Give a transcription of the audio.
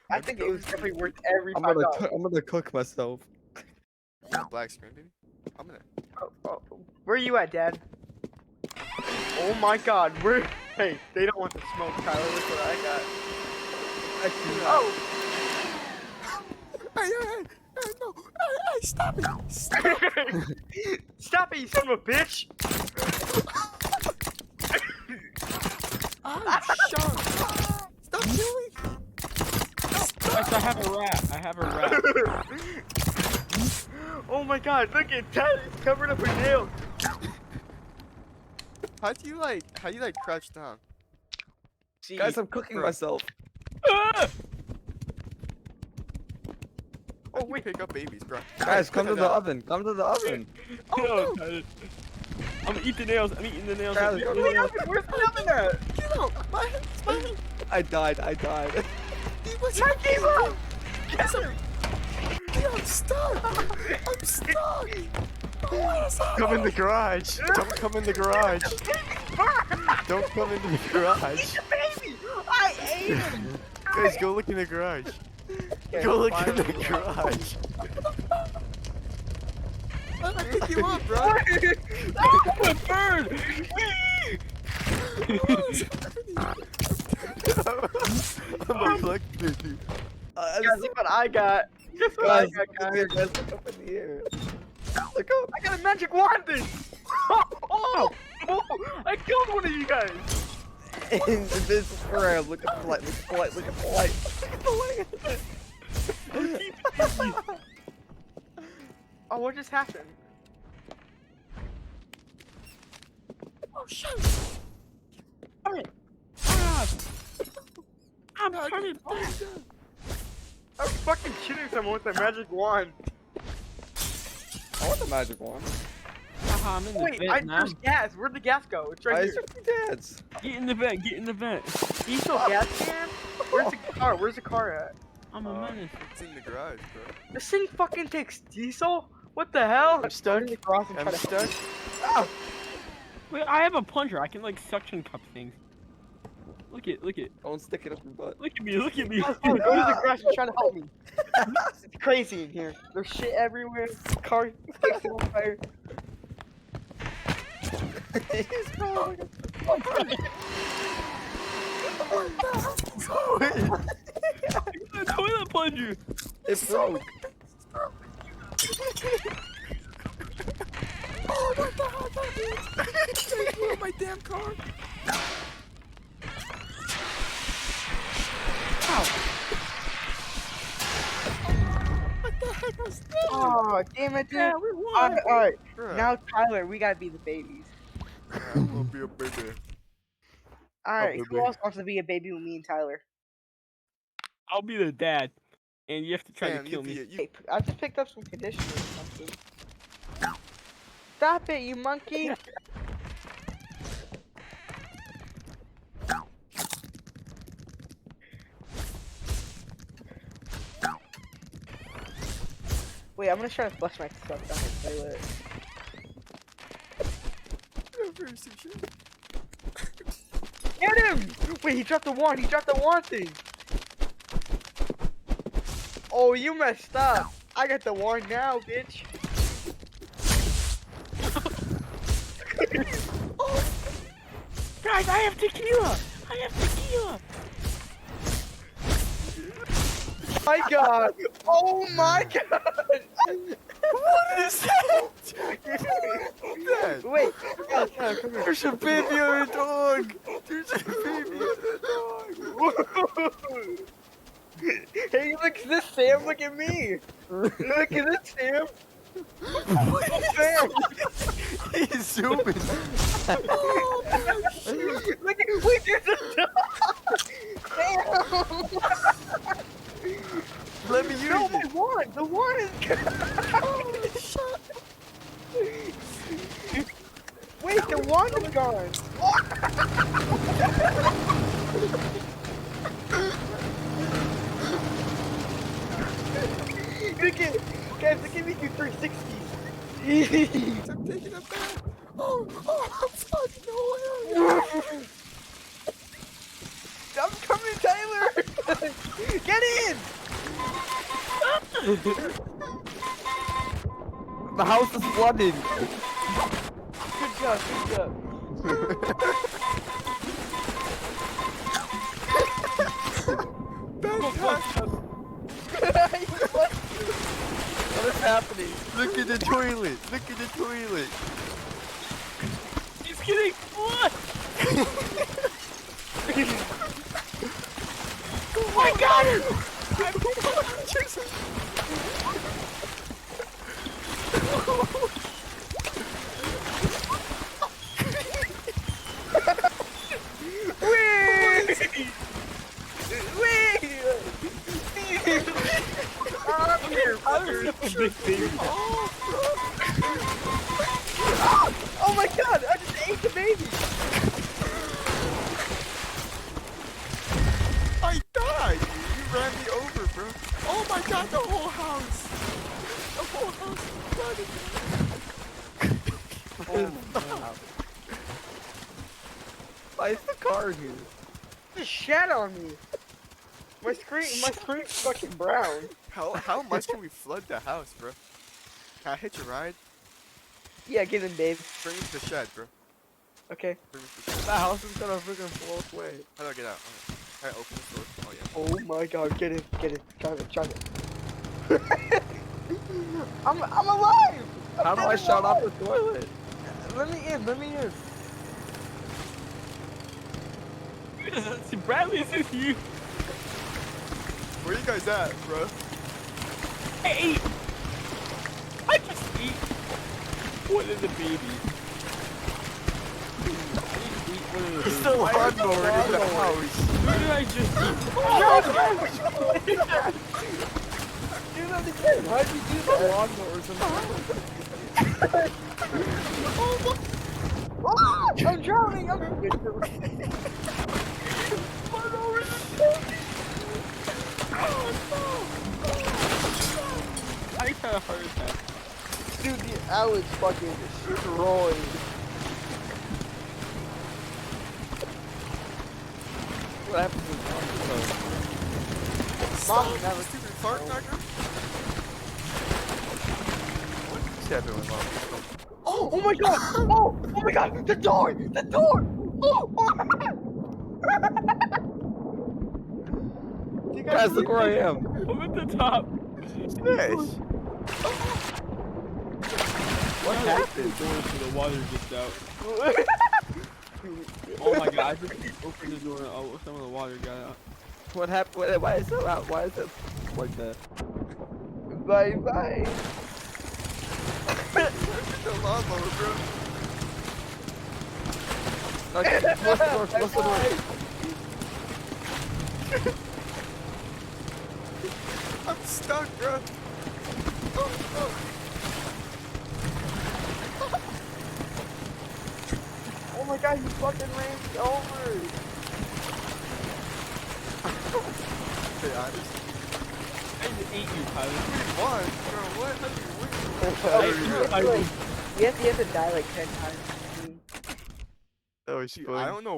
I think it was definitely worth every I'm $5. gonna cook myself. Black screen, baby. I'm gonna. Oh, where are you at, Dad? Oh my God, where? Hey, they don't want the smoke, Tyler. Look what I got. Oh. Hey, no. Hey, stop it. Stop it, you son of a bitch! Oh, Sean. Stop doing it. Guys, I have a rat. Oh my God, look at Tyler's covered up with nails. How do you like crouch down? See, Guys, I'm cooking myself. Ah! oh wait, Pick up babies, bro. Guys, come to the oven. Come to the oven. No, Tyler. I'm eating the nails. I'm eating the nails. Tyler, I'm come eating to the the nails. oven. where's the oven at? Get out. My hand. I died. Kilo! I'm stuck. I'm stuck. Come in the garage. Don't come in the garage. Don't come into the garage. Baby, I ate him. Guys, go look in the garage. Go look in the garage. I pick you up, bro. A bird! I'm a black baby. Guys, look what I got. Guess what I Guys, got, look guys. here, guys, look up in the air. Look up. I got a magic wand thing. Oh, I killed one of you guys. Invisible square. Look at the light. Look at the light. Look at the light. Look at the light. Oh, what just happened? Oh shit! Alright. Ah! I'm turning. I'm fucking shooting someone with a magic wand. I want the magic one. Haha, I'm in the Wait, vent now. there's gas. Where'd the gas go? It's Why right is here. your dad's? Get in the vent. Get in the vent. Diesel gas can? Where's the car? Where's the car at? I'm a menace. It's in the garage, bro. This thing fucking takes diesel? What the hell? I'm stuck. Across and I'm try to stuck. Wait, I have a plunger. I can like suction cup things. Look it. Don't stick it up your butt. Look at me. Look at me. Oh, go to the garage and try to help me. It's crazy in here. There's shit everywhere. Car fixing on fire. He's crawling. The toilet plunger. It broke. Oh, what the hell? They blew up my damn car. What the heck was that? Oh, damn it, dude. Yeah, we won. Alright, Bruh. now Tyler, we gotta be the babies. I'm gonna be a baby. Alright, baby. who else wants to be a baby with me and Tyler? I'll be the dad, and you have to try Damn, to kill you me. be you. Hey, I just picked up some conditioner or something. Stop it, you monkey! Wait, I'm gonna try to flush myself down the toilet. Get him! Wait, he dropped the wand. He dropped the wand thing. Oh, you messed up. I got the wand now, bitch. Guys, I have tequila. My God. Oh my God. What is that? Wait, Tyler, come here. There's a baby on a dog. There's a baby on a dog. Hey, look at this, Sam. Look at me. Look at this, Sam. Sam. He's zooming. Look at wait, there's a dog. Sam. Let me use No, it. my wand. The wand is. Wait, the wand is gone. Look at, guys, look at me do 360s. I'm taking it back. Oh, I'm fucking nowhere. I'm coming, Tyler. Get in! The house is flooded. Good job, good job. What is happening? Look at the toilet. Look at the toilet. He's getting flushed! I got it! Big baby. Oh my god, I just ate the baby! I died. You ran me over, bro. Oh my god, the whole house. The whole house is flooded. Why is the car here? Just shat on me. My screen's fucking brown. How much can we flood the house, bro? Can I hitch a ride? Yeah, get in, babe. Bring me to the shed, bro. Okay. Bring me to the shed. The house is gonna freaking float away. How do I get out? Can I open the door? Oh yeah. Oh my god, get in. Drive it. I'm alive! How do I shut off the toilet? Let me in. See, Bradley, is this you? Where you guys at, bro? I just ate one of the babies. There's still a lawnmower in the house. Who did I just eat? Do that again. How'd you do that? Lawnmowers in the house. Oh, I'm drowning. I had a heart attack. Dude, the Alex fucking destroyed. What happens with Mom never. Stupid fart knocker. What's happening with mom? Oh my god! Oh my god! The door! Oh my god! You Guys, look where I am. I'm at the top. Yes. What happened? The water just out. Oh my god, I just opened the door and some of the water got out. What happened? Why is it out? Why is it like that? Bye bye. The lawnmower, bro. Okay, close the door, close the door. I'm stuck, bro. Oh my god, you fucking ran me over. Stay honest. I just ate you, Tyler. We won, bro. What? How do you win? You have to die like 10 times. Oh, I don't know